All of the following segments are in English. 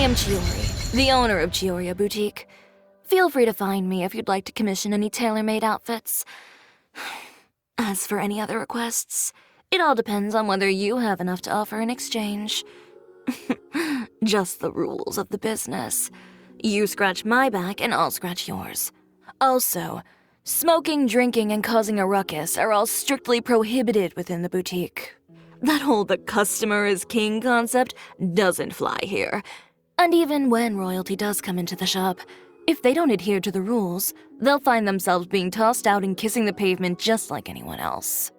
am Chiori, the owner of Chiori Boutique. Feel free to find me if you'd like to commission any tailor-made outfits. As for any other requests, it all depends on whether you have enough to offer in exchange. Just the rules of the business. You scratch my back and I'll scratch yours. Also, smoking, drinking, and causing a ruckus are all strictly prohibited within the boutique. That whole "the customer is king" concept doesn't fly here. And even when royalty does come into the shop, if they don't adhere to the rules, they'll find themselves being tossed out and kissing the pavement just like anyone else.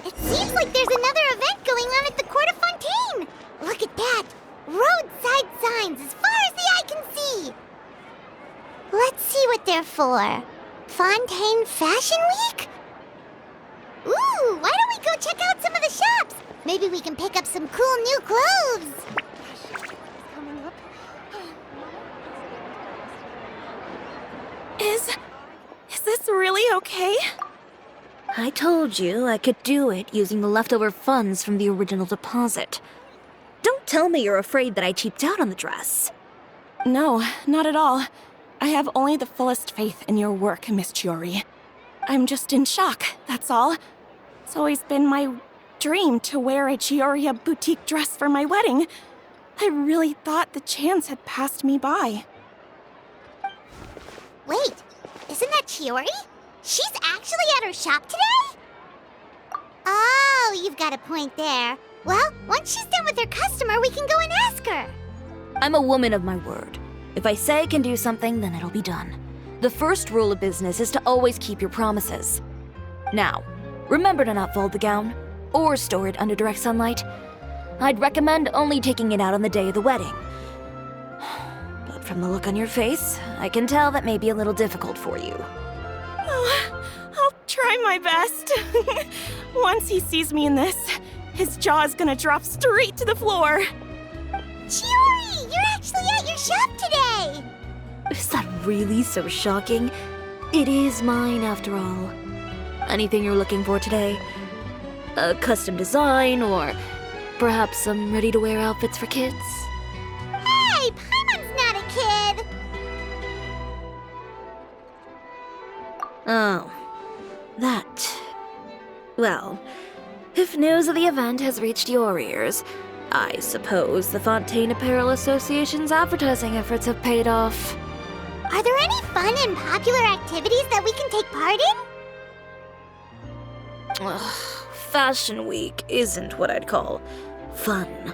It seems like there's another event going on at the Court of Fontaine! Look at that! Roadside signs as far as the eye can see! Let's see what they're for. Fontaine Fashion Week? Ooh, why don't we go check out some of the shops? Maybe we can pick up some cool new clothes! Is this really okay? I told you I could do it using the leftover funds from the original deposit. Don't tell me you're afraid that I cheaped out on the dress. No, not at all. I have only the fullest faith in your work, Miss Chiori. I'm just in shock, that's all. It's always been my dream to wear a Chiori boutique dress for my wedding. I really thought the chance had passed me by. Wait, isn't that Chiori? She's actually at her shop today? Oh, you've got a point there. Well, once she's done with her customer, we can go and ask her. I'm a woman of my word. If I say I can do something, then it'll be done. The first rule of business is to always keep your promises. Now, remember to not fold the gown, or store it under direct sunlight. I'd recommend only taking it out on the day of the wedding. But from the look on your face, I can tell that may be a little difficult for you. Oh, I'll try my best. Once he sees me in this, his jaw is gonna drop straight to the floor. Chiori, you're actually at your shop today! Is that really so shocking? It is mine, after all. Anything you're looking for today? A custom design, or perhaps some ready-to-wear outfits for kids? Hey, Paimon's not a kid! Oh, that. Well, if news of the event has reached your ears, I suppose the Fontaine Apparel Association's advertising efforts have paid off. Are there any fun and popular activities that we can take part in? Ugh, Fashion Week isn't what I'd call fun.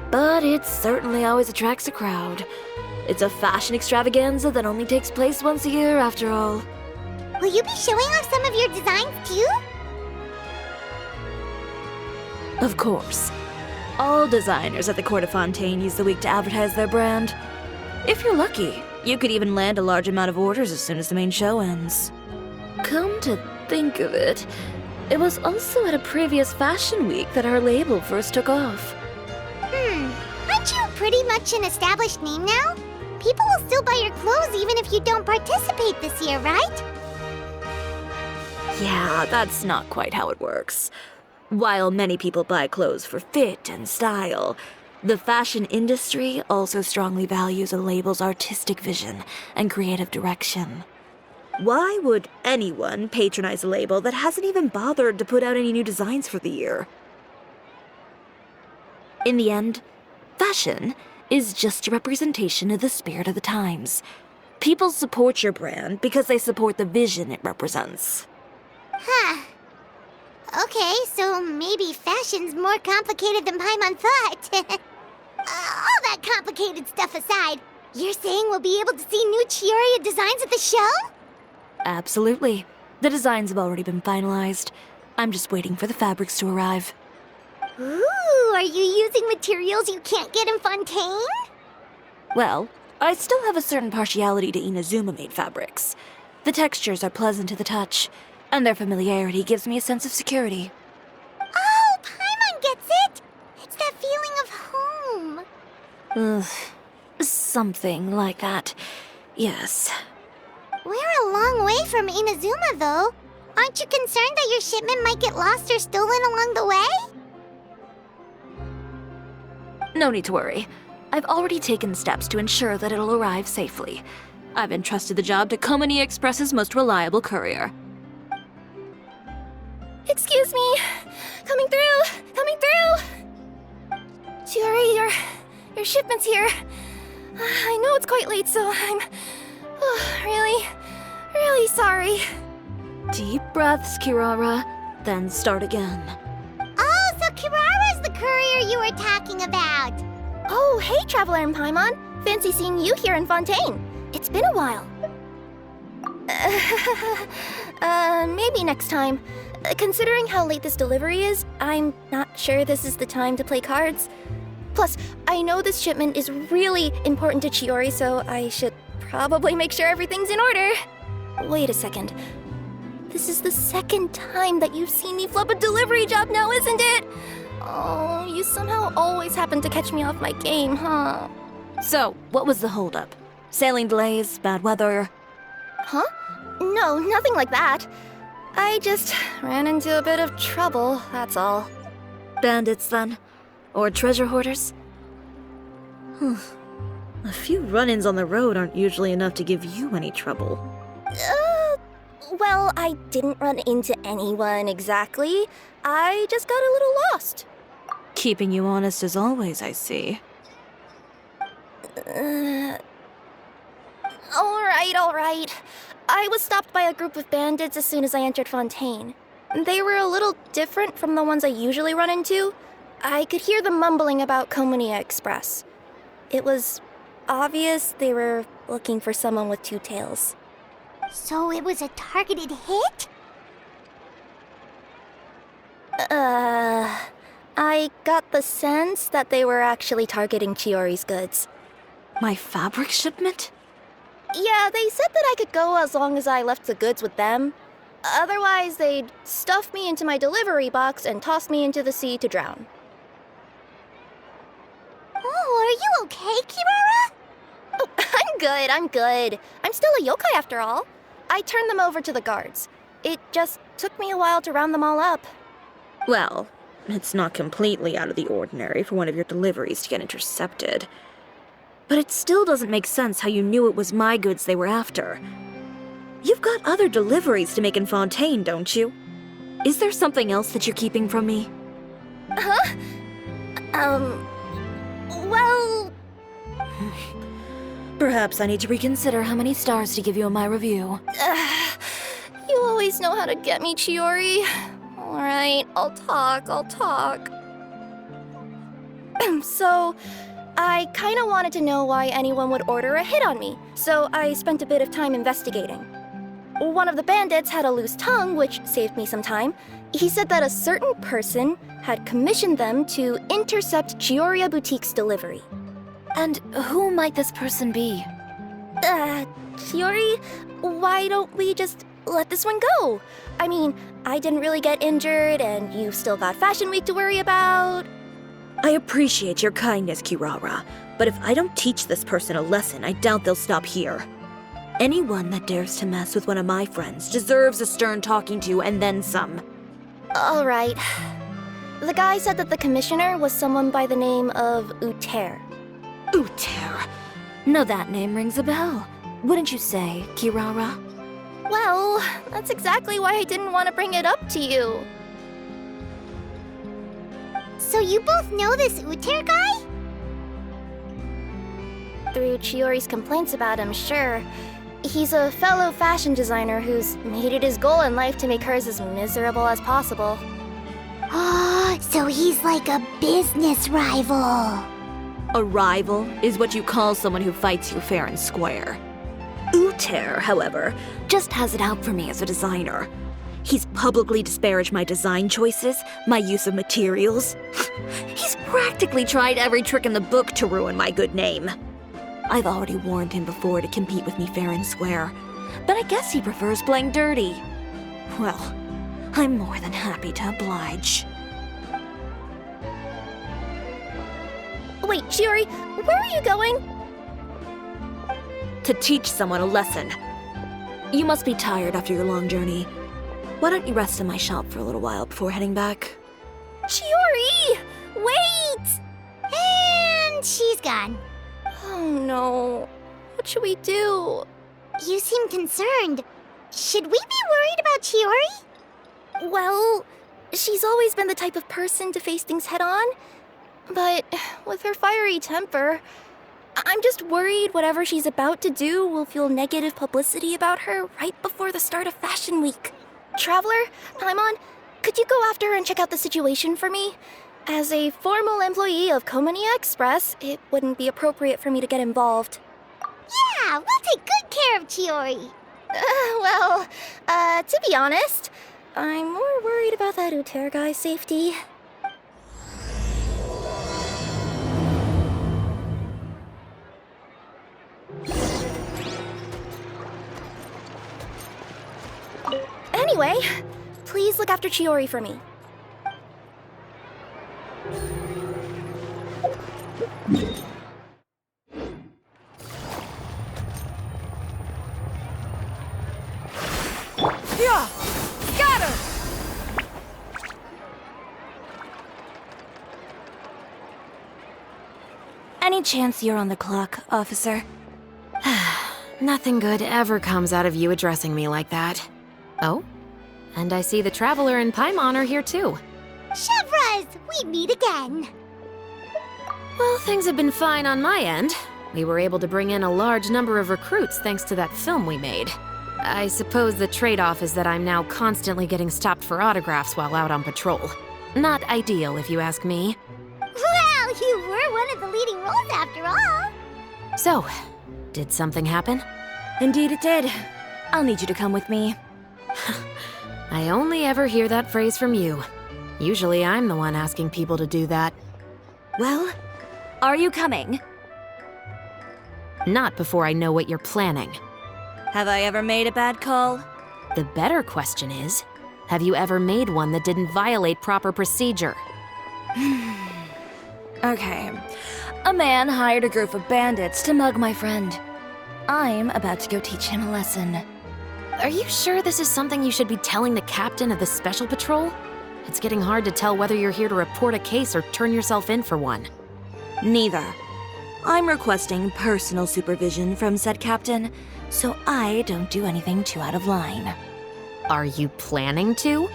But it certainly always attracts a crowd. It's a fashion extravaganza that only takes place once a year, after all. Will you be showing off some of your designs, too? Of course. All designers at the Court of Fontaine use the week to advertise their brand. If you're lucky, you could even land a large amount of orders as soon as the main show ends. Come to think of it, it was also at a previous fashion week that our label first took off. Aren't you pretty much an established name now? People will still buy your clothes even if you don't participate this year, right? Yeah, that's not quite how it works. While many people buy clothes for fit and style, the fashion industry also strongly values a label's artistic vision and creative direction. Why would anyone patronize a label that hasn't even bothered to put out any new designs for the year? In the end, fashion is just a representation of the spirit of the times. People support your brand because they support the vision it represents. Huh. Okay, so maybe fashion's more complicated than Paimon thought. All that complicated stuff aside, you're saying we'll be able to see new Chiori designs at the show? Absolutely. The designs have already been finalized. I'm just waiting for the fabrics to arrive. Ooh, are you using materials you can't get in Fontaine? Well, I still have a certain partiality to Inazuma-made fabrics. The textures are pleasant to the touch, and their familiarity gives me a sense of security. Oh, Paimon gets it! It's that feeling of home. Ugh, something like that. Yes. We're a long way from Inazuma, though. Aren't you concerned that your shipment might get lost or stolen along the way? No need to worry. I've already taken steps to ensure that it'll arrive safely. I've entrusted the job to Komani Express's most reliable courier. Excuse me. Coming through. Coming through. Chiori, your shipment's here. I know it's quite late, so I'm really sorry. Deep breaths, Kirara, then start again. Oh, so Kirara's the courier you were talking about. Oh, hey, Traveler and Paimon. Fancy seeing you here in Fontaine. It's been a while. Maybe next time. Considering how late this delivery is, I'm not sure this is the time to play cards. Plus, I know this shipment is really important to Chiori, so I should probably make sure everything's in order. Wait a second. This is the second time that you've seen me flub a delivery job now, isn't it? Oh, you somehow always happen to catch me off my game, huh? So, what was the holdup? Sailing delays, bad weather? Huh? No, nothing like that. I just ran into a bit of trouble, that's all. Bandits, then? Or treasure hoarders? A few run-ins on the road aren't usually enough to give you any trouble. Well, I didn't run into anyone exactly. I just got a little lost. Keeping you honest as always, I see. All right. I was stopped by a group of bandits as soon as I entered Fontaine. They were a little different from the ones I usually run into. I could hear them mumbling about Komani Express. It was obvious they were looking for someone with two tails. So it was a targeted hit? I got the sense that they were actually targeting Chiori's goods. My fabric shipment? Yeah, they said that I could go as long as I left the goods with them. Otherwise, they'd stuff me into my delivery box and toss me into the sea to drown. Oh, are you okay, Kirara? Oh, I'm good. I'm still a yokai after all. I turned them over to the guards. It just took me a while to round them all up. Well, it's not completely out of the ordinary for one of your deliveries to get intercepted. But it still doesn't make sense how you knew it was my goods they were after. You've got other deliveries to make in Fontaine, don't you? Is there something else that you're keeping from me? Huh? Well... Perhaps I need to reconsider how many stars to give you in my review. You always know how to get me, Chiori. Alright, I'll talk. So, I kinda wanted to know why anyone would order a hit on me, so I spent a bit of time investigating. One of the bandits had a loose tongue, which saved me some time. He said that a certain person had commissioned them to intercept Chiori Boutique's delivery. And who might this person be? Chiori, why don't we just let this one go? I mean, I didn't really get injured, and you've still got Fashion Week to worry about. I appreciate your kindness, Kirara, but if I don't teach this person a lesson, I doubt they'll stop here. Anyone that dares to mess with one of my friends deserves a stern talking to and then some. All right. The guy said that the commissioner was someone by the name of Uter. Uter. Now that name rings a bell. Wouldn't you say, Kirara? Well, that's exactly why I didn't want to bring it up to you. So you both know this Uter guy? Through Chiori's complaints about him, sure. He's a fellow fashion designer who's made it his goal in life to make hers as miserable as possible. So he's like a business rival. A rival is what you call someone who fights you fair and square. Uter, however, just has it out for me as a designer. He's publicly disparaged my design choices, my use of materials. He's practically tried every trick in the book to ruin my good name. I've already warned him before to compete with me fair and square, but I guess he prefers playing dirty. Well, I'm more than happy to oblige. Wait, Chiori, where are you going? To teach someone a lesson. You must be tired after your long journey. Why don't you rest in my shop for a little while before heading back? Chiori! Wait! And she's gone. Oh no. What should we do? You seem concerned. Should we be worried about Chiori? Well, she's always been the type of person to face things head on. But with her fiery temper, I'm just worried whatever she's about to do will feel negative publicity about her right before the start of Fashion Week. Traveler, Paimon, could you go after her and check out the situation for me? As a formal employee of Komonia Express, it wouldn't be appropriate for me to get involved. Yeah, we'll take good care of Chiori. To be honest, I'm more worried about that Uter guy's safety. Anyway, please look after Chiori for me. Yeah! Got her! Any chance you're on the clock, officer? Nothing good ever comes out of you addressing me like that. Oh? And I see the Traveler and Paimon are here too. Chevras, we meet again. Well, things have been fine on my end. We were able to bring in a large number of recruits thanks to that film we made. I suppose the trade-off is that I'm now constantly getting stopped for autographs while out on patrol. Not ideal, if you ask me. Well, you were one of the leading roles after all. So, did something happen? Indeed it did. I'll need you to come with me. I only ever hear that phrase from you. Usually I'm the one asking people to do that. Well, are you coming? Not before I know what you're planning. Have I ever made a bad call? The better question is, have you ever made one that didn't violate proper procedure? Okay. A man hired a group of bandits to mug my friend. I'm about to go teach him a lesson. Are you sure this is something you should be telling the captain of the Special Patrol? It's getting hard to tell whether you're here to report a case or turn yourself in for one. Neither. I'm requesting personal supervision from said captain, so I don't do anything too out of line. Are you planning to?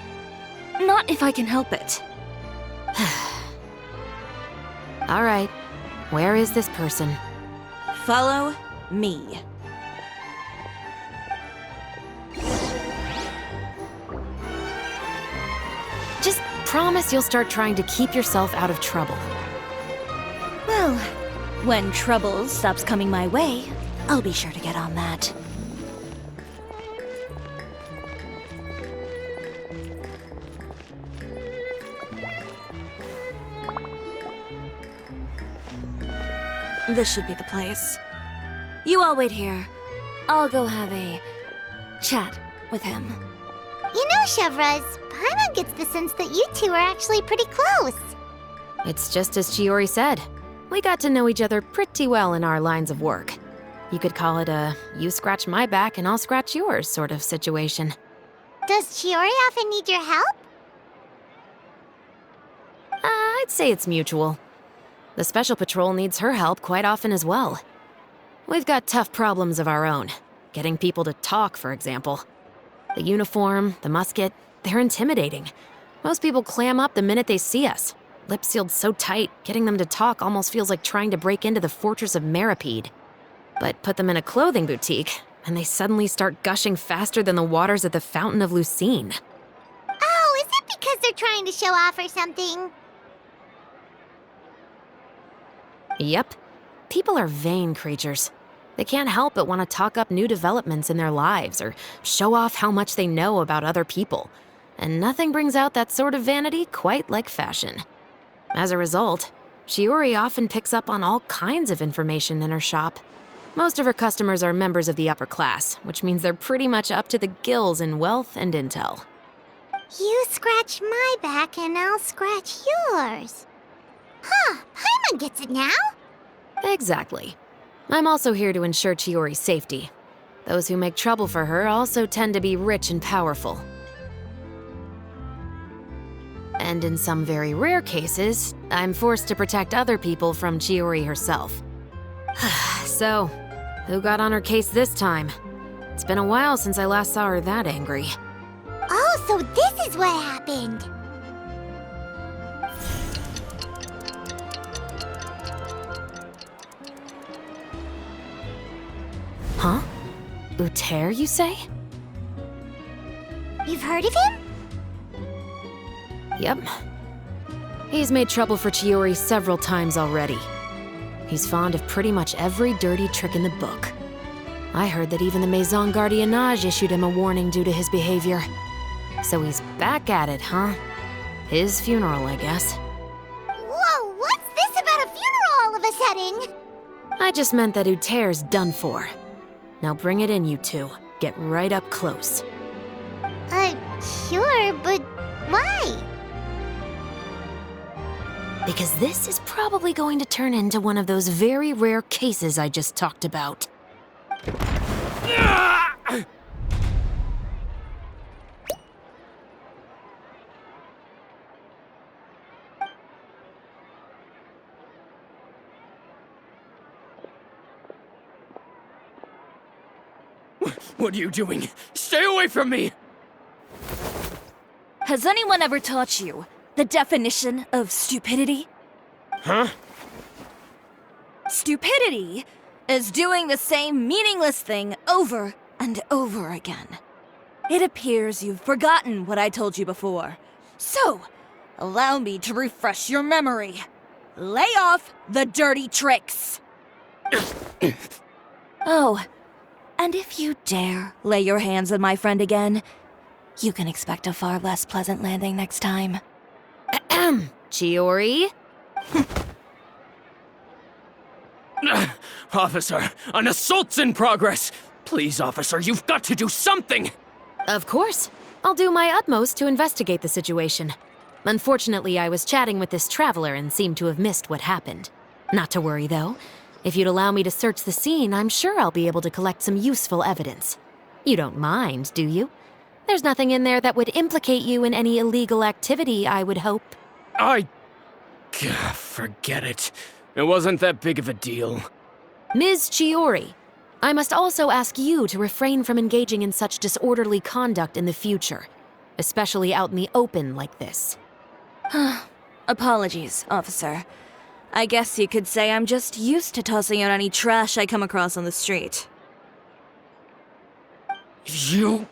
Not if I can help it. All right. Where is this person? Follow me. Just promise you'll start trying to keep yourself out of trouble. Well, when trouble stops coming my way, I'll be sure to get on that. This should be the place. You all wait here. I'll go have a chat with him. You know, Chevras, Paimon gets the sense that you two are actually pretty close. It's just as Chiori said. We got to know each other pretty well in our lines of work. You could call it a you scratch my back and I'll scratch yours sort of situation. Does Chiori often need your help? I'd say it's mutual. The Special Patrol needs her help quite often as well. We've got tough problems of our own. Getting people to talk, for example. The uniform, the musket, they're intimidating. Most people clam up the minute they see us. Lips sealed so tight, getting them to talk almost feels like trying to break into the fortress of Meripede. But put them in a clothing boutique, and they suddenly start gushing faster than the waters at the Fountain of Lucine. Oh, is it because they're trying to show off or something. Yep. People are vain creatures. They can't help but want to talk up new developments in their lives or show off how much they know about other people. And nothing brings out that sort of vanity quite like fashion. As a result, Chiori often picks up on all kinds of information in her shop. Most of her customers are members of the upper class, which means they're pretty much up to the gills in wealth and intel. You scratch my back and I'll scratch yours. Huh, Paimon gets it now. Exactly. I'm also here to ensure Chiori's safety. Those who make trouble for her also tend to be rich and powerful. And in some very rare cases, I'm forced to protect other people from Chiori herself. So, who got on her case this time? It's been a while since I last saw her that angry. Oh, so this is what happened. Huh? Uter, you say? You've heard of him? Yep. He's made trouble for Chiori several times already. He's fond of pretty much every dirty trick in the book. I heard that even the Maison Gardiennage issued him a warning due to his behavior. So he's back at it, huh? His funeral, I guess. Whoa, what's this about a funeral all of a sudden? I just meant that Uter's done for. Now bring it in, you two. Get right up close. Sure, but why? Because this is probably going to turn into one of those very rare cases I just talked about. What are you doing? Stay away from me! Has anyone ever taught you the definition of stupidity? Huh? Stupidity is doing the same meaningless thing over and over again. It appears you've forgotten what I told you before. So, allow me to refresh your memory. Lay off the dirty tricks. Oh, and if you dare lay your hands on my friend again, you can expect a far less pleasant landing next time. Chiori? Officer, an assault's in progress! Please, officer, you've got to do something! Of course. I'll do my utmost to investigate the situation. Unfortunately, I was chatting with this traveler and seemed to have missed what happened. Not to worry, though. If you'd allow me to search the scene, I'm sure I'll be able to collect some useful evidence. You don't mind, do you? There's nothing in there that would implicate you in any illegal activity, I would hope. Forget it. It wasn't that big of a deal. Ms. Chiori, I must also ask you to refrain from engaging in such disorderly conduct in the future, especially out in the open like this. Apologies, officer. I guess you could say I'm just used to tossing out any trash I come across on the street. You...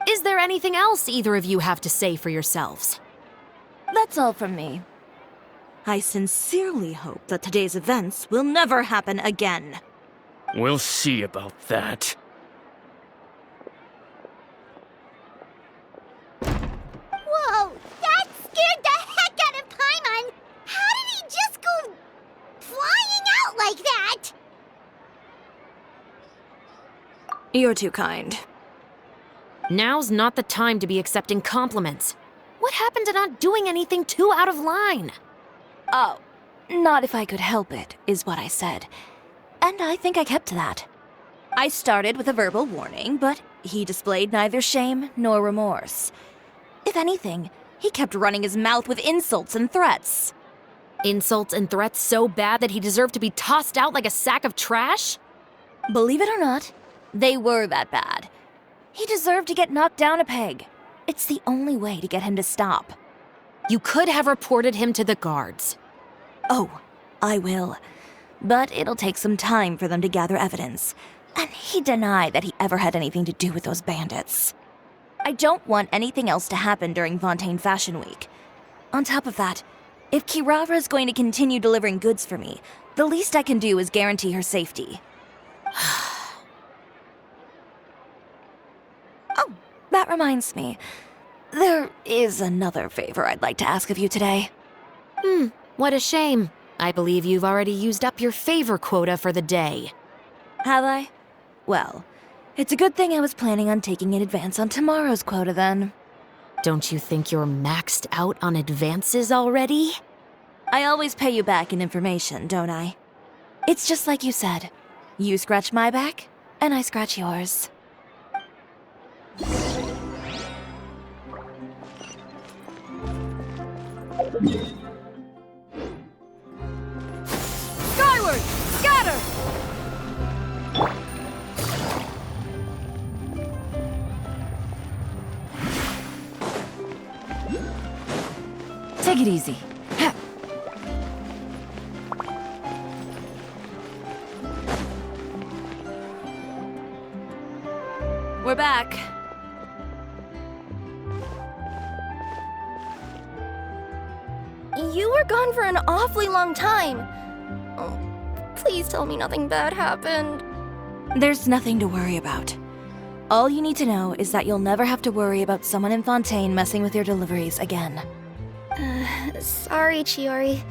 Is there anything else either of you have to say for yourselves? That's all from me. I sincerely hope that today's events will never happen again. We'll see about that. Whoa, that scared the heck out of Paimon! How did he just go flying out like that? You're too kind. Now's not the time to be accepting compliments. What happened to not doing anything too out of line? Oh, not if I could help it, is what I said. And I think I kept to that. I started with a verbal warning, but he displayed neither shame nor remorse. If anything, he kept running his mouth with insults and threats. Insults and threats so bad that he deserved to be tossed out like a sack of trash? Believe it or not, they were that bad. He deserved to get knocked down a peg. It's the only way to get him to stop. You could have reported him to the guards. Oh, I will. But it'll take some time for them to gather evidence. And he denied that he ever had anything to do with those bandits. I don't want anything else to happen during Fontaine Fashion Week. On top of that, if Kirara is going to continue delivering goods for me, the least I can do is guarantee her safety. Oh, that reminds me. There is another favor I'd like to ask of you today. What a shame. I believe you've already used up your favor quota for the day. Have I? Well, it's a good thing I was planning on taking an advance on tomorrow's quota then. Don't you think you're maxed out on advances already? I always pay you back in information, don't I? It's just like you said. You scratch my back, and I scratch yours. Skyward! Scatter! Take it easy. We're back. You were gone for an awfully long time. Oh, please tell me nothing bad happened. There's nothing to worry about. All you need to know is that you'll never have to worry about someone in Fontaine messing with your deliveries again. Sorry, Chiori.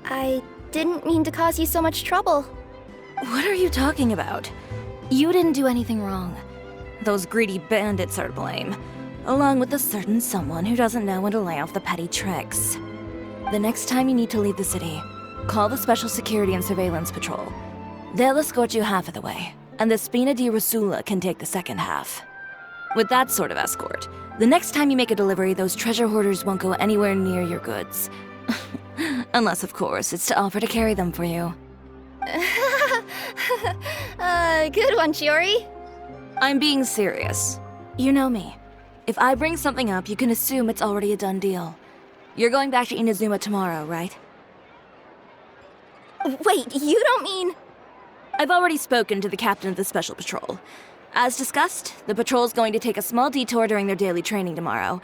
I didn't mean to cause you so much trouble. What are you talking about? You didn't do anything wrong. Those greedy bandits are to blame, along with a certain someone who doesn't know when to lay off the petty tricks. The next time you need to leave the city, call the Special Security and Surveillance Patrol. They'll escort you half of the way, and the Spina di Rosula can take the second half. With that sort of escort, the next time you make a delivery, those treasure hoarders won't go anywhere near your goods. Unless, of course, it's to offer to carry them for you. Good one, Chiori. I'm being serious. You know me. If I bring something up, you can assume it's already a done deal. You're going back to Inazuma tomorrow, right? Wait, you don't mean... I've already spoken to the captain of the Special Patrol. As discussed, the patrol's going to take a small detour during their daily training tomorrow.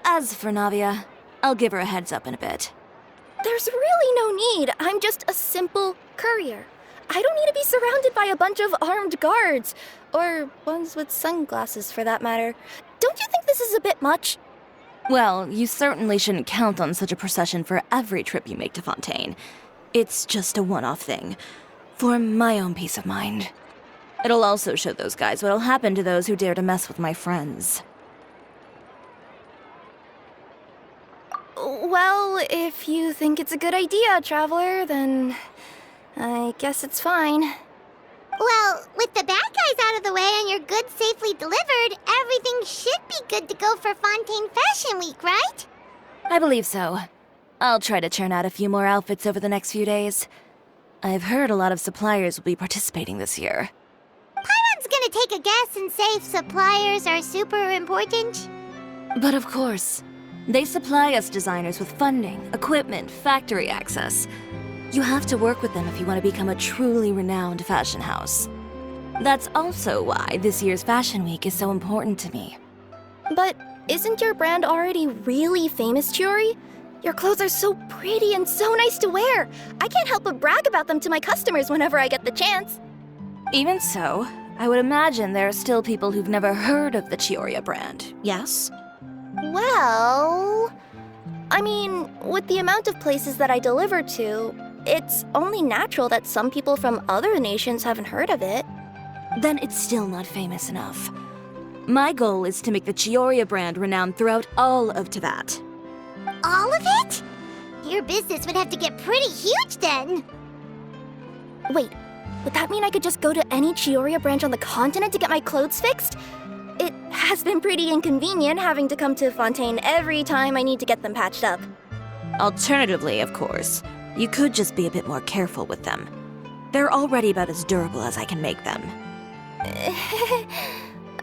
As for Navia, I'll give her a heads up in a bit. There's really no need. I'm just a simple courier. I don't need to be surrounded by a bunch of armed guards. Or ones with sunglasses, for that matter. Don't you think this is a bit much? Well, you certainly shouldn't count on such a procession for every trip you make to Fontaine. It's just a one-off thing, for my own peace of mind. It'll also show those guys what'll happen to those who dare to mess with my friends. Well, if you think it's a good idea, Traveler, then I guess it's fine. Well, with the bad guys out of the way and your goods safely delivered, everything should be good to go for Fontaine Fashion Week, right? I believe so. I'll try to churn out a few more outfits over the next few days. I've heard a lot of suppliers will be participating this year. Paimon's gonna take a guess and say suppliers are super important. But of course, they supply us designers with funding, equipment, factory access. You have to work with them if you want to become a truly renowned fashion house. That's also why this year's Fashion Week is so important to me. But isn't your brand already really famous, Chiori? Your clothes are so pretty and so nice to wear. I can't help but brag about them to my customers whenever I get the chance. Even so, I would imagine there are still people who've never heard of the Chiori brand, yes? Well... I mean, with the amount of places that I deliver to, it's only natural that some people from other nations haven't heard of it. Then it's still not famous enough. My goal is to make the Chiori brand renowned throughout all of Teyvat. All of it? Your business would have to get pretty huge then. Wait, would that mean I could just go to any Chiori branch on the continent to get my clothes fixed? It has been pretty inconvenient having to come to Fontaine every time I need to get them patched up. Alternatively, of course, you could just be a bit more careful with them. They're already about as durable as I can make them.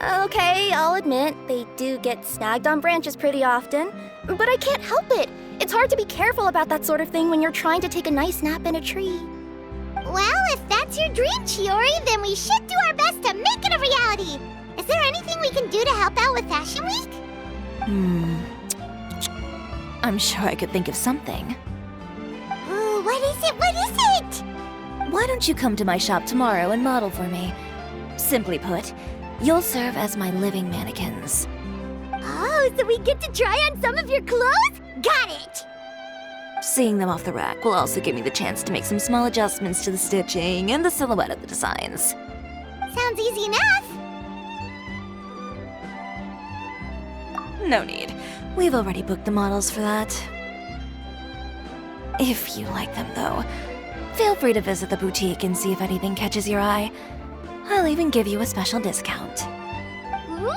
Okay, I'll admit, they do get snagged on branches pretty often, but I can't help it. It's hard to be careful about that sort of thing when you're trying to take a nice nap in a tree. Well, if that's your dream, Chiori, then we should do our best to make it a reality. Is there anything we can do to help out with Fashion Week? I'm sure I could think of something. Ooh, what is it? What is it? Why don't you come to my shop tomorrow and model for me? Simply put, you'll serve as my living mannequins. Oh, so we get to try on some of your clothes? Got it! Seeing them off the rack will also give me the chance to make some small adjustments to the stitching and the silhouette of the designs. Sounds easy enough. No need. We've already booked the models for that. If you like them, though, feel free to visit the boutique and see if anything catches your eye. I'll even give you a special discount. Ooh,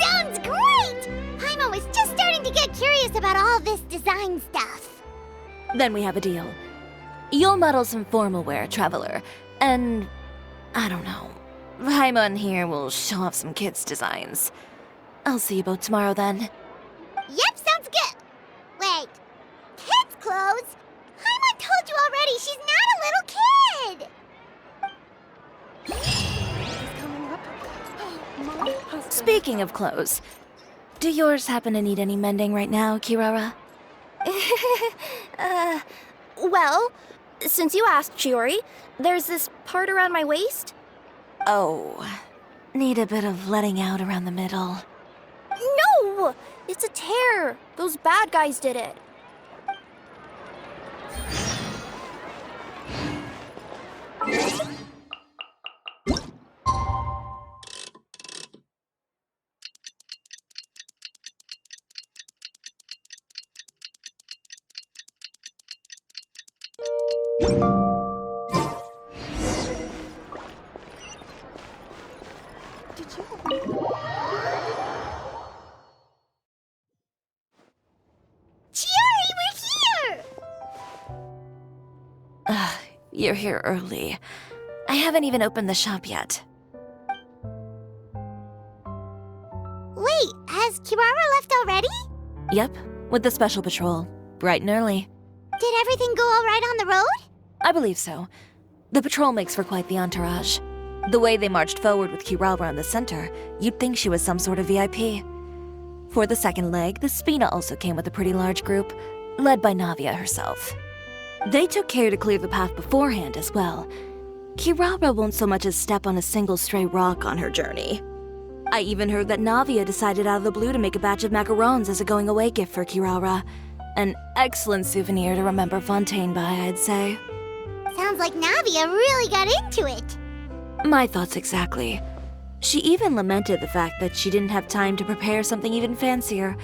sounds great! Paimon was just starting to get curious about all this design stuff. Then we have a deal. You'll model some formal wear, Traveler, and I don't know. Paimon here will show off some kids' designs. I'll see you both tomorrow then. Yep, sounds good. Wait, kids' clothes? Paimon told you already she's not a little kid. Speaking of clothes, do yours happen to need any mending right now, Kirara? Well, since you asked, Chiori, there's this part around my waist. Oh, need a bit of letting out around the middle. No! It's a tear. Those bad guys did it. Chiori, we're here! You're here early. I haven't even opened the shop yet. Wait, has Kirara left already? Yep, with the special patrol. Bright and early. Did everything go all right on the road? I believe so. The patrol makes for quite the entourage. The way they marched forward with Kirara in the center, you'd think she was some sort of VIP. For the second leg, the Spina also came with a pretty large group, led by Navia herself. They took care to clear the path beforehand as well. Kirara won't so much as step on a single stray rock on her journey. I even heard that Navia decided out of the blue to make a batch of macarons as a going-away gift for Kirara. An excellent souvenir to remember Fontaine by, I'd say. Sounds like Navia really got into it. My thoughts exactly. She even lamented the fact that she didn't have time to prepare something even fancier.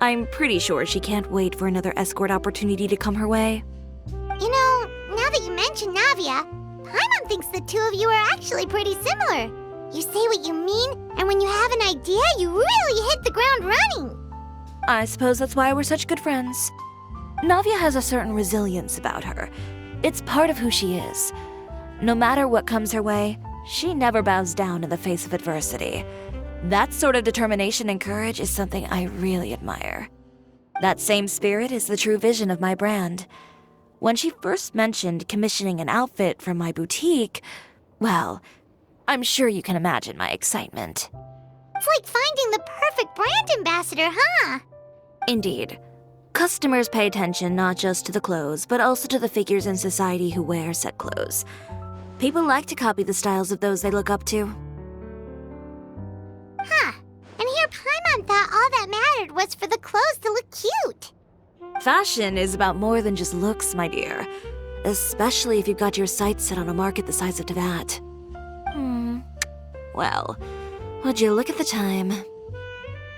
I'm pretty sure she can't wait for another escort opportunity to come her way. You know, now that you mention Navia, Paimon thinks the two of you are actually pretty similar. You say what you mean, and when you have an idea, you really hit the ground running. I suppose that's why we're such good friends. Navia has a certain resilience about her. It's part of who she is. No matter what comes her way, she never bows down in the face of adversity. That sort of determination and courage is something I really admire. That same spirit is the true vision of my brand. When she first mentioned commissioning an outfit from my boutique, well, I'm sure you can imagine my excitement. It's like finding the perfect brand ambassador, huh? Indeed. Customers pay attention not just to the clothes, but also to the figures in society who wear said clothes. People like to copy the styles of those they look up to. Huh. And here Paimon thought all that mattered was for the clothes to look cute. Fashion is about more than just looks, my dear. Especially if you've got your sights set on a market the size of that. Well, would you look at the time?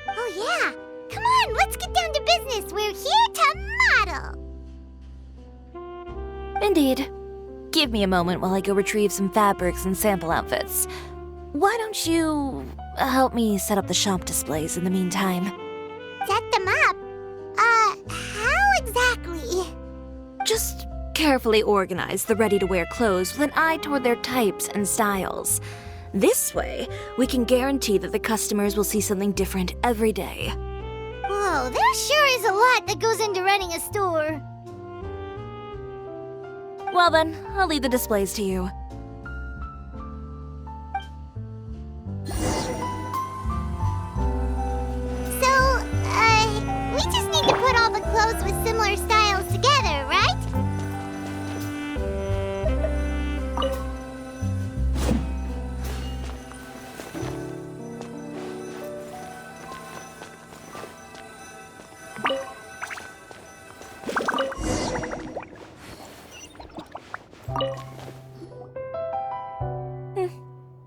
Oh yeah. Come on, let's get down to business. We're here to model. Indeed. Give me a moment while I go retrieve some fabrics and sample outfits. Why don't you help me set up the shop displays in the meantime? Set them up? How exactly? Just carefully organize the ready-to-wear clothes with an eye toward their types and styles. This way, we can guarantee that the customers will see something different every day. Whoa, there sure is a lot that goes into running a store. Well then, I'll leave the displays to you.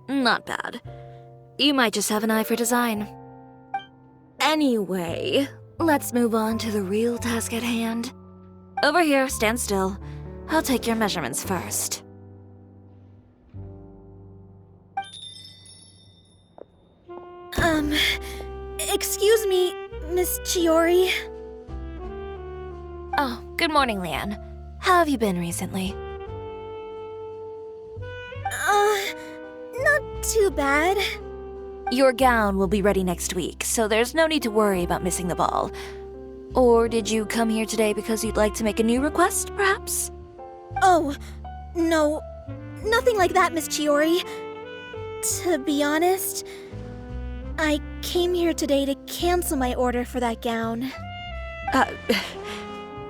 Not bad. You might just have an eye for design. Anyway, let's move on to the real task at hand. Over here, stand still. I'll take your measurements first. Excuse me, Miss Chiori. Oh, good morning, Leanne. How have you been recently? Not too bad. Your gown will be ready next week, so there's no need to worry about missing the ball. Or did you come here today because you'd like to make a new request, perhaps? Oh, no, nothing like that, Miss Chiori. To be honest, I came here today to cancel my order for that gown.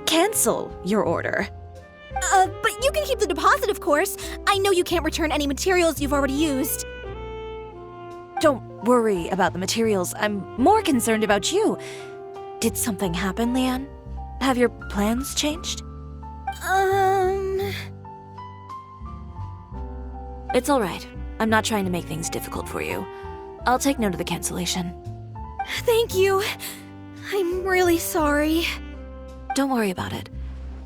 Cancel your order. But you can keep the deposit, of course. I know you can't return any materials you've already used. Don't worry about the materials. I'm more concerned about you. Did something happen, Leanne? Have your plans changed? It's all right. I'm not trying to make things difficult for you. I'll take note of the cancellation. Thank you. I'm really sorry. Don't worry about it.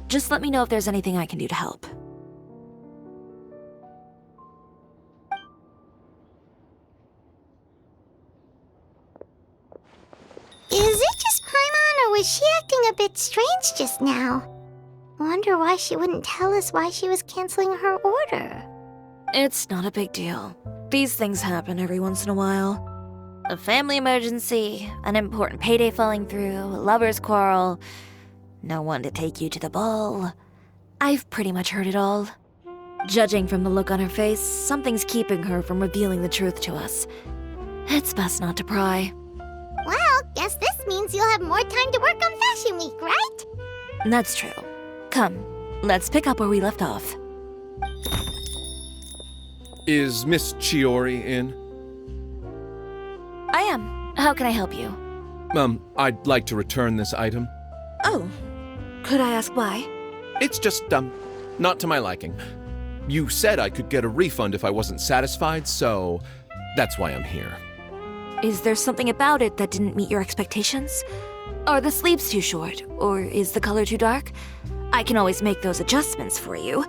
Just let me know if there's anything I can do to help. Is it just Paimon, or was she acting a bit strange just now? Wonder why she wouldn't tell us why she was canceling her order. It's not a big deal. These things happen every once in a while. A family emergency, an important payday falling through, a lover's quarrel, no one to take you to the ball. I've pretty much heard it all. Judging from the look on her face, something's keeping her from revealing the truth to us. It's best not to pry. Well, guess this means you'll have more time to work on Fashion Week, right? That's true. Come, let's pick up where we left off. Is Miss Chiori in? I am. How can I help you? I'd like to return this item. Oh, could I ask why? It's just, not to my liking. You said I could get a refund if I wasn't satisfied, so that's why I'm here. Is there something about it that didn't meet your expectations? Are the sleeves too short, or is the color too dark? I can always make those adjustments for you.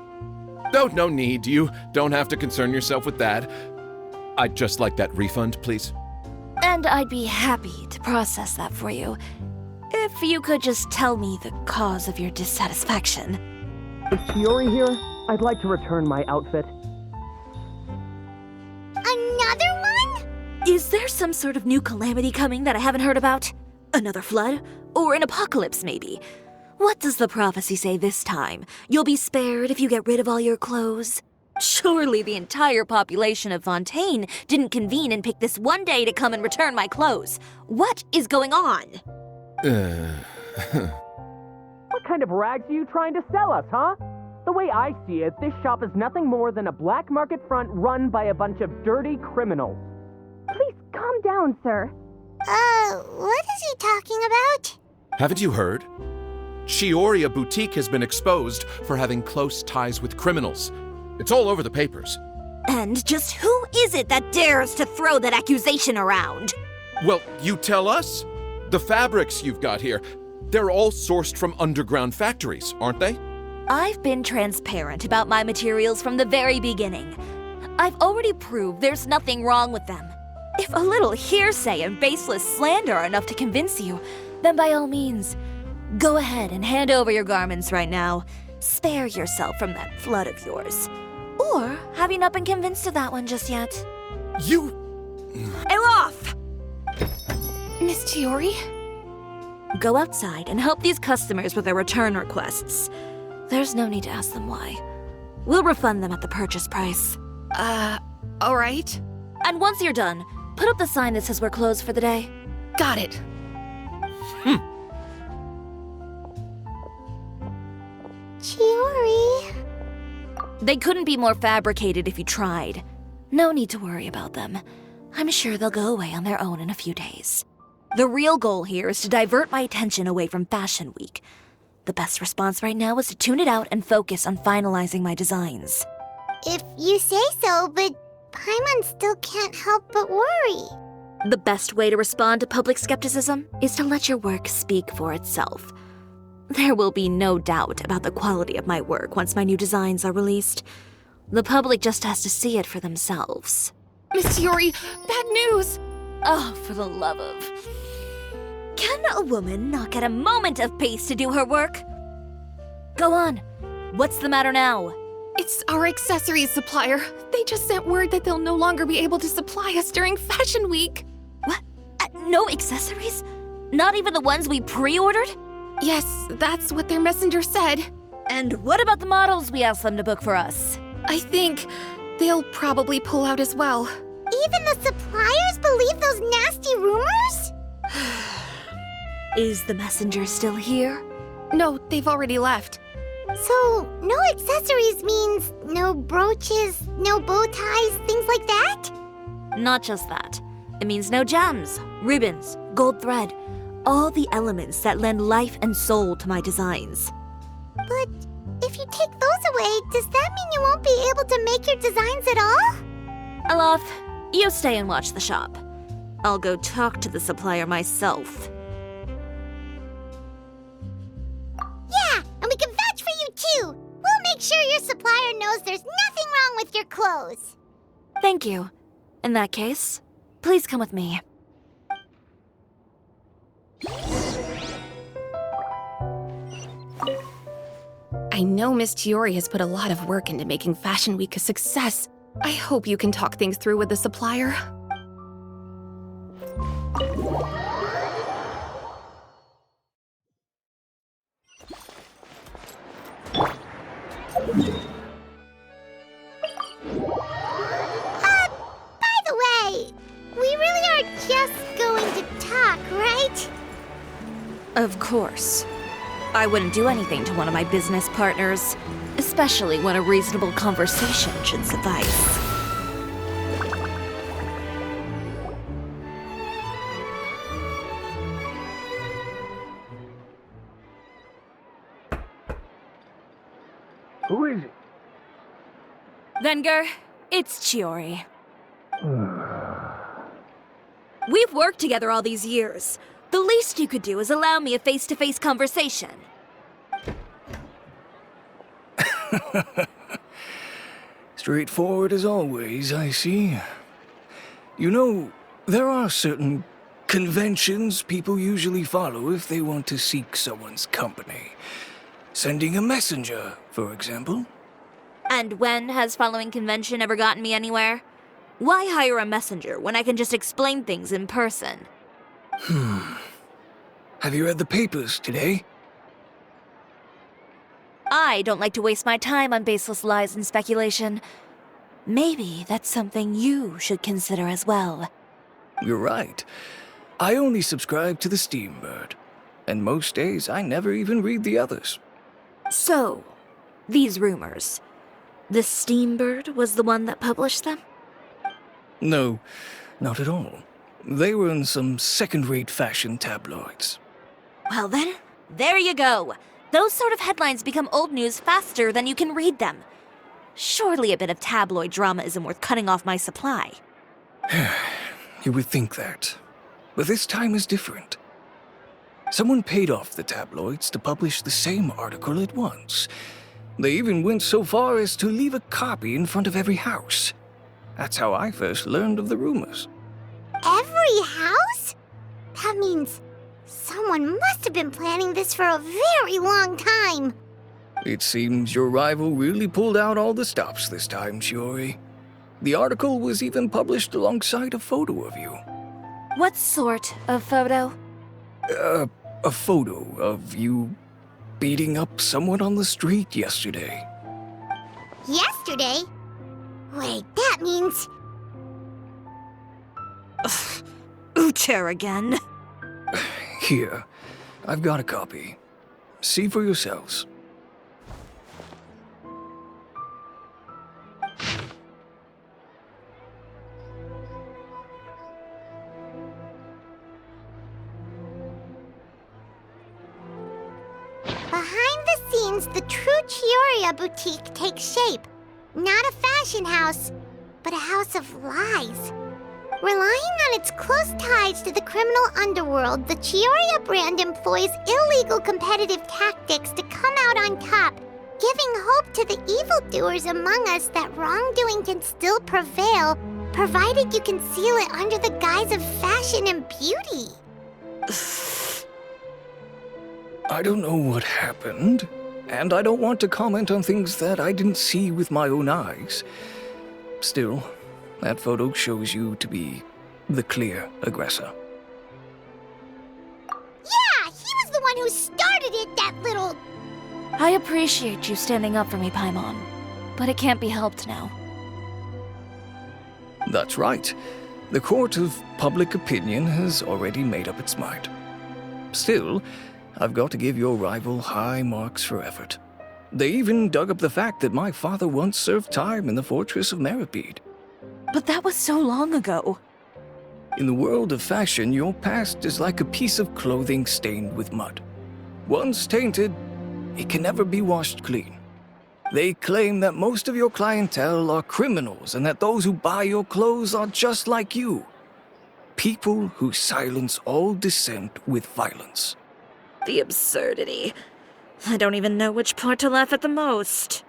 No need. You don't have to concern yourself with that. I'd just like that refund, please. And I'd be happy to process that for you. If you could just tell me the cause of your dissatisfaction. Is Chiori here? I'd like to return my outfit. Another one? Is there some sort of new calamity coming that I haven't heard about? Another flood? Or an apocalypse, maybe? What does the prophecy say this time? You'll be spared if you get rid of all your clothes? Surely the entire population of Fontaine didn't convene and pick this one day to come and return my clothes. What is going on? What kind of rags are you trying to sell us, huh? The way I see it, this shop is nothing more than a black market front run by a bunch of dirty criminals. Please calm down, sir. What is he talking about? Haven't you heard? Chiori Boutique has been exposed for having close ties with criminals. It's all over the papers. And just who is it that dares to throw that accusation around? Well, you tell us. The fabrics you've got here, they're all sourced from underground factories, aren't they? I've been transparent about my materials from the very beginning. I've already proved there's nothing wrong with them. If a little hearsay and baseless slander are enough to convince you, then by all means, go ahead and hand over your garments right now. Spare yourself from that flood of yours. Or have you not been convinced of that one just yet? You... Elof! Miss Chiori? Go outside and help these customers with their return requests. There's no need to ask them why. We'll refund them at the purchase price. Alright. And once you're done, put up the sign that says we're closed for the day. Got it. Chiori. They couldn't be more fabricated if you tried. No need to worry about them. I'm sure they'll go away on their own in a few days. The real goal here is to divert my attention away from Fashion Week. The best response right now is to tune it out and focus on finalizing my designs. If you say so, but Paimon still can't help but worry. The best way to respond to public skepticism is to let your work speak for itself. There will be no doubt about the quality of my work once my new designs are released. The public just has to see it for themselves. Miss Chiori, bad news! Oh, for the love of... Can a woman not get a moment of peace to do her work? Go on. What's the matter now? It's our accessories supplier. They just sent word that they'll no longer be able to supply us during Fashion Week. What? No accessories? Not even the ones we pre-ordered? Yes, that's what their messenger said. And what about the models we asked them to book for us? I think they'll probably pull out as well. Even the suppliers believe those nasty rumors? Is the messenger still here? No, they've already left. So, no accessories means no brooches, no bow ties, things like that? Not just that. It means no gems, ribbons, gold thread, all the elements that lend life and soul to my designs. But if you take those away, does that mean you won't be able to make your designs at all? Alof, you stay and watch the shop. I'll go talk to the supplier myself. Yeah, and we can vouch for you too. We'll make sure your supplier knows there's nothing wrong with your clothes. Thank you. In that case, please come with me. I know Miss Chiori has put a lot of work into making Fashion Week a success. I hope you can talk things through with the supplier. By the way, we really are just going to talk, right? Of course. I wouldn't do anything to one of my business partners, especially when a reasonable conversation should suffice. Who is it? Venger, it's Chiori. We've worked together all these years. The least you could do is allow me a face-to-face conversation. Straightforward as always, I see. You know, there are certain conventions people usually follow if they want to seek someone's company. Sending a messenger, for example. And when has following convention ever gotten me anywhere? Why hire a messenger when I can just explain things in person? Have you read the papers today? I don't like to waste my time on baseless lies and speculation. Maybe that's something you should consider as well. You're right. I only subscribe to the Steambird. And most days I never even read the others. So, these rumors. The Steambird was the one that published them? No, not at all. They were in some second-rate fashion tabloids. Well then, there you go. Those sort of headlines become old news faster than you can read them. Surely a bit of tabloid drama isn't worth cutting off my supply. You would think that. But this time is different. Someone paid off the tabloids to publish the same article at once. They even went so far as to leave a copy in front of every house. That's how I first learned of the rumors. Every house? That means someone must have been planning this for a very long time. It seems your rival really pulled out all the stops this time, Chiori. The article was even published alongside a photo of you. What sort of photo? A photo of you beating up someone on the street yesterday. Yesterday? Wait, that means... Ucher again. Here, I've got a copy. See for yourselves. Behind scenes, the true Chiori boutique takes shape. Not a fashion house, but a house of lies. Relying on its close ties to the criminal underworld, the Chiori brand employs illegal competitive tactics to come out on top, giving hope to the evildoers among us that wrongdoing can still prevail, provided you conceal it under the guise of fashion and beauty. I don't know what happened, and I don't want to comment on things that I didn't see with my own eyes. Still, that photo shows you to be the clear aggressor. Yeah, he was the one who started it, that little... I appreciate you standing up for me, Paimon, but it can't be helped now. That's right. The court of public opinion has already made up its mind. Still, I've got to give your rival high marks for effort. They even dug up the fact that my father once served time in the fortress of Meripede. But that was so long ago. In the world of fashion, your past is like a piece of clothing stained with mud. Once tainted, it can never be washed clean. They claim that most of your clientele are criminals and that those who buy your clothes are just like you. People who silence all dissent with violence. The absurdity. I don't even know which part to laugh at the most.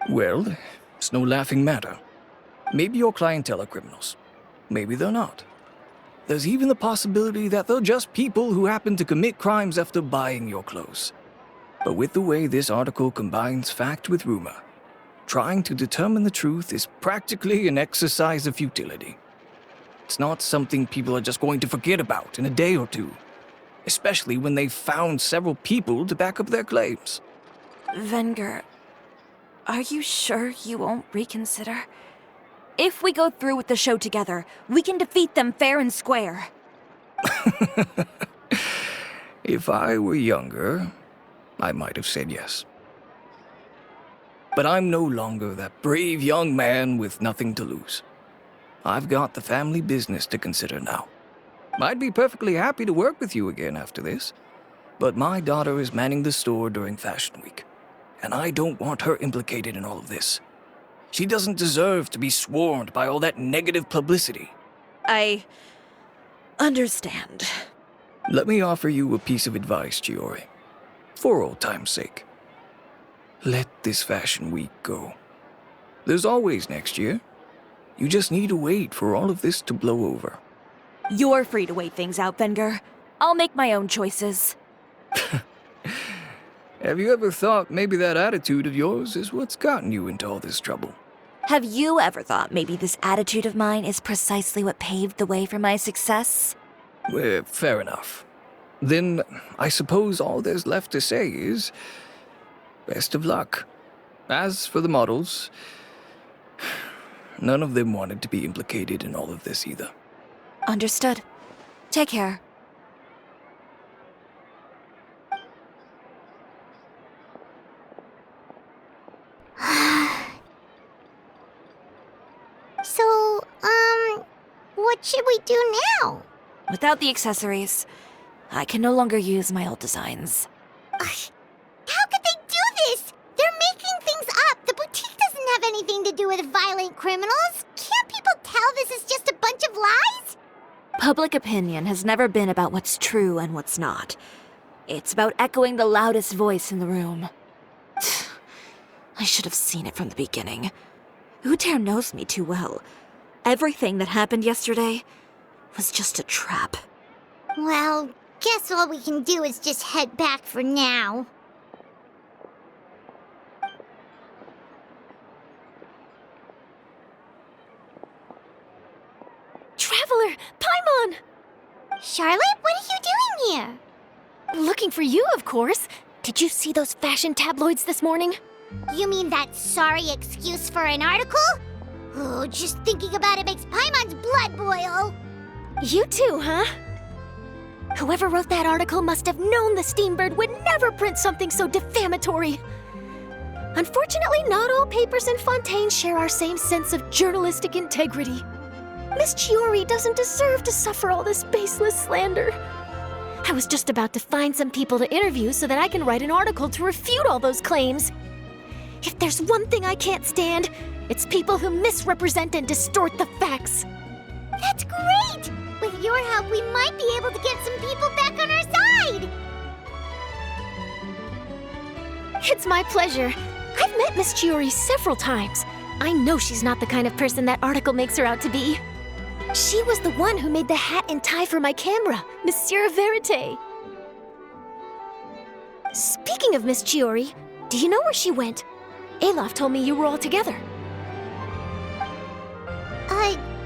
Well, it's no laughing matter. Maybe your clientele are criminals. Maybe they're not. There's even the possibility that they're just people who happen to commit crimes after buying your clothes. But with the way this article combines fact with rumor, trying to determine the truth is practically an exercise of futility. It's not something people are just going to forget about in a day or two, especially when they've found several people to back up their claims. Venger, are you sure you won't reconsider? If we go through with the show together, we can defeat them fair and square. If I were younger, I might have said yes. But I'm no longer that brave young man with nothing to lose. I've got the family business to consider now. I'd be perfectly happy to work with you again after this, but my daughter is manning the store during Fashion Week, and I don't want her implicated in all of this. She doesn't deserve to be swarmed by all that negative publicity. I understand. Let me offer you a piece of advice, Chiori. For old time's sake. Let this Fashion Week go. There's always next year. You just need to wait for all of this to blow over. You're free to wait things out, Venger. I'll make my own choices. Have you ever thought maybe that attitude of yours is what's gotten you into all this trouble? Have you ever thought maybe this attitude of mine is precisely what paved the way for my success? Well, fair enough. Then I suppose all there's left to say is, best of luck. As for the models, none of them wanted to be implicated in all of this either. Understood. Take care. So, what should we do now? Without the accessories, I can no longer use my old designs. How could they do this? They're making things up. The boutique doesn't have anything to do with violent criminals. Can't people tell this is just a bunch of lies? Public opinion has never been about what's true and what's not. It's about echoing the loudest voice in the room. I should have seen it from the beginning. Uter knows me too well. Everything that happened yesterday was just a trap. Well, guess all we can do is just head back for now. Traveler! Paimon! Charlotte, what are you doing here? Looking for you, of course. Did you see those fashion tabloids this morning? You mean that sorry excuse for an article? Oh, just thinking about it makes Paimon's blood boil. You too, huh? Whoever wrote that article must have known the Steambird would never print something so defamatory. Unfortunately, not all papers in Fontaine share our same sense of journalistic integrity. Miss Chiori doesn't deserve to suffer all this baseless slander. I was just about to find some people to interview so that I can write an article to refute all those claims. If there's one thing I can't stand, it's people who misrepresent and distort the facts. That's great! With your help, we might be able to get some people back on our side! It's my pleasure. I've met Miss Chiori several times. I know she's not the kind of person that article makes her out to be. She was the one who made the hat and tie for my camera, Monsieur Verite. Speaking of Miss Chiori, do you know where she went? Alof told me you were all together.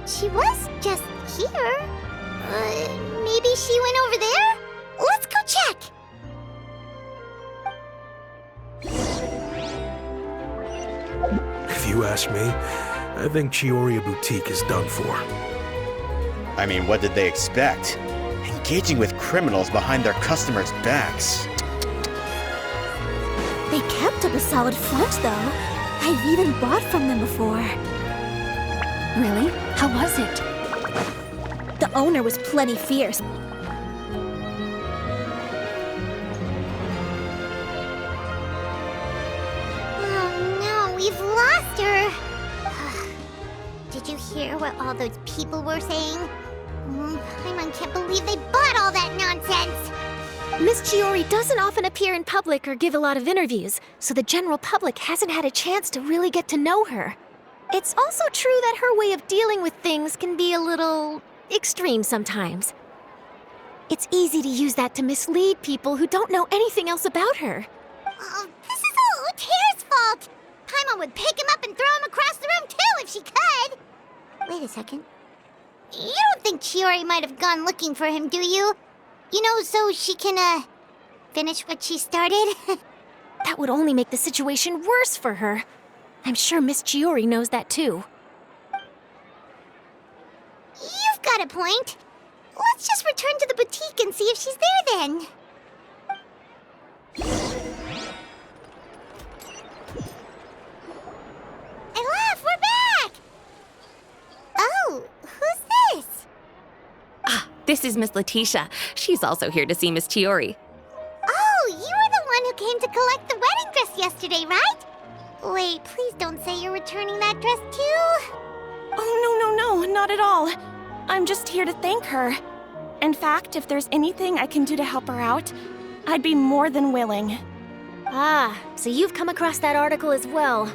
She was just here. Maybe she went over there? Let's go check! If you ask me, I think Chiori Boutique is done for. I mean, what did they expect? Engaging with criminals behind their customers' backs. They kept up a solid front, though. I've even bought from them before. Really? How was it? The owner was plenty fierce. Oh no, we've lost her! Did you hear what all those people were saying? Paimon can't believe they bought all that nonsense! Miss Chiori doesn't often appear in public or give a lot of interviews, so the general public hasn't had a chance to really get to know her. It's also true that her way of dealing with things can be a little extreme sometimes. It's easy to use that to mislead people who don't know anything else about her. Oh, this is all Uter's fault! Paimon would pick him up and throw him across the room too if she could! Wait a second. You don't think Chiori might have gone looking for him, do you? You know, so she can, finish what she started? That would only make the situation worse for her. I'm sure Miss Chiori knows that too. You've got a point. Let's just return to the boutique and see if she's there then. Alof, we're back! Oh, who's this? This is Miss Letitia. She's also here to see Miss Chiori. Oh, you were the one who came to collect the wedding dress yesterday, right? Wait, please don't say you're returning that dress too. Oh, no, not at all. I'm just here to thank her. In fact, if there's anything I can do to help her out, I'd be more than willing. Ah, so you've come across that article as well.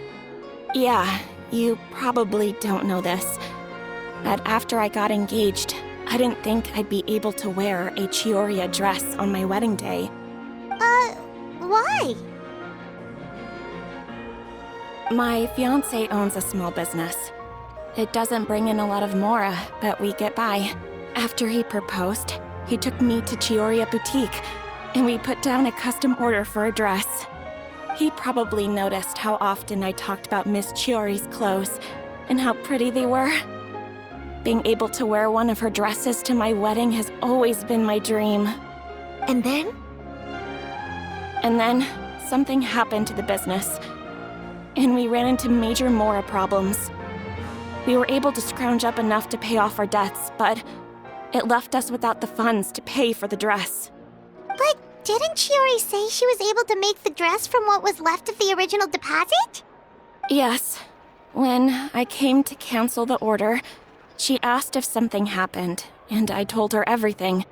Yeah, you probably don't know this, but after I got engaged, I didn't think I'd be able to wear a Chiori dress on my wedding day. Why? My fiancé owns a small business. It doesn't bring in a lot of mora, but we get by. After he proposed, he took me to Chiori Boutique, and we put down a custom order for a dress. He probably noticed how often I talked about Miss Chiori's clothes and how pretty they were. Being able to wear one of her dresses to my wedding has always been my dream. And then? And then, something happened to the business, and we ran into major mora problems. We were able to scrounge up enough to pay off our debts, but it left us without the funds to pay for the dress. But didn't Chiori say she was able to make the dress from what was left of the original deposit? Yes. When I came to cancel the order, she asked if something happened, and I told her everything.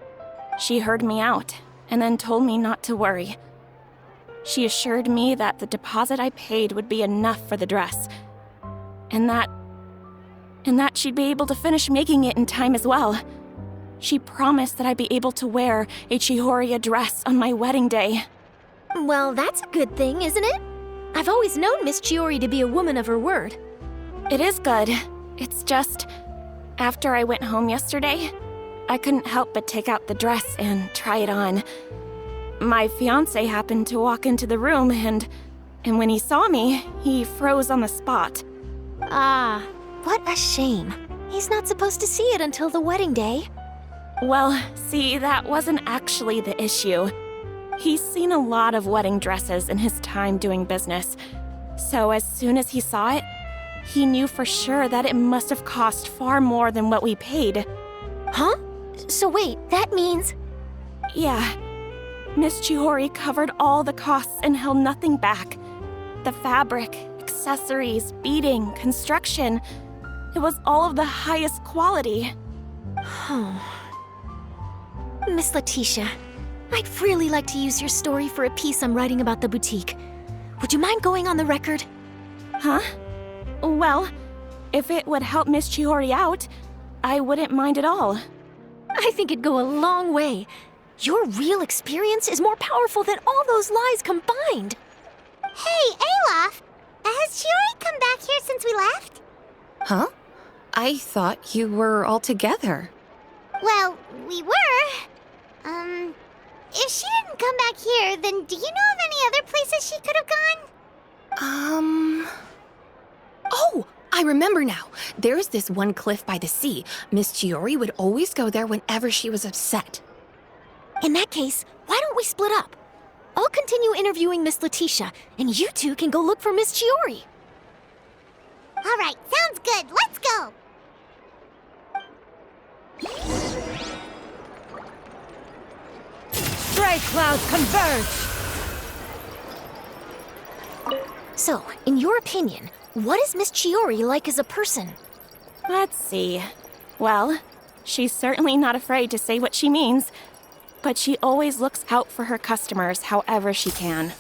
She heard me out, and then told me not to worry. She assured me that the deposit I paid would be enough for the dress, and that she'd be able to finish making it in time as well. She promised that I'd be able to wear a Chiori dress on my wedding day. Well, that's a good thing, isn't it? I've always known Miss Chiori to be a woman of her word. It is good. It's just, after I went home yesterday, I couldn't help but take out the dress and try it on. My fiancé happened to walk into the room and when he saw me, he froze on the spot. Ah, what a shame. He's not supposed to see it until the wedding day. Well, see, that wasn't actually the issue. He's seen a lot of wedding dresses in his time doing business. So as soon as he saw it, he knew for sure that it must have cost far more than what we paid. Huh? So wait, that means... Yeah. Miss Chiori covered all the costs and held nothing back. The fabric, accessories, beading, construction. It was all of the highest quality. Miss Letitia, I'd really like to use your story for a piece I'm writing about the boutique. Would you mind going on the record? Huh? Well, if it would help Miss Chiori out, I wouldn't mind at all. I think it'd go a long way. Your real experience is more powerful than all those lies combined. Hey, Olaf! Has Chiori come back here since we left? Huh? I thought you were all together. Well, we were. If she didn't come back here, then do you know of any other places she could have gone? Oh, I remember now. There's this one cliff by the sea. Miss Chiori would always go there whenever she was upset. In that case, why don't we split up? I'll continue interviewing Miss Letitia, and you two can go look for Miss Chiori. All right, sounds good. Let's go. Stray clouds converge! So, in your opinion, what is Miss Chiori like as a person? Let's see. Well, she's certainly not afraid to say what she means, but she always looks out for her customers however she can.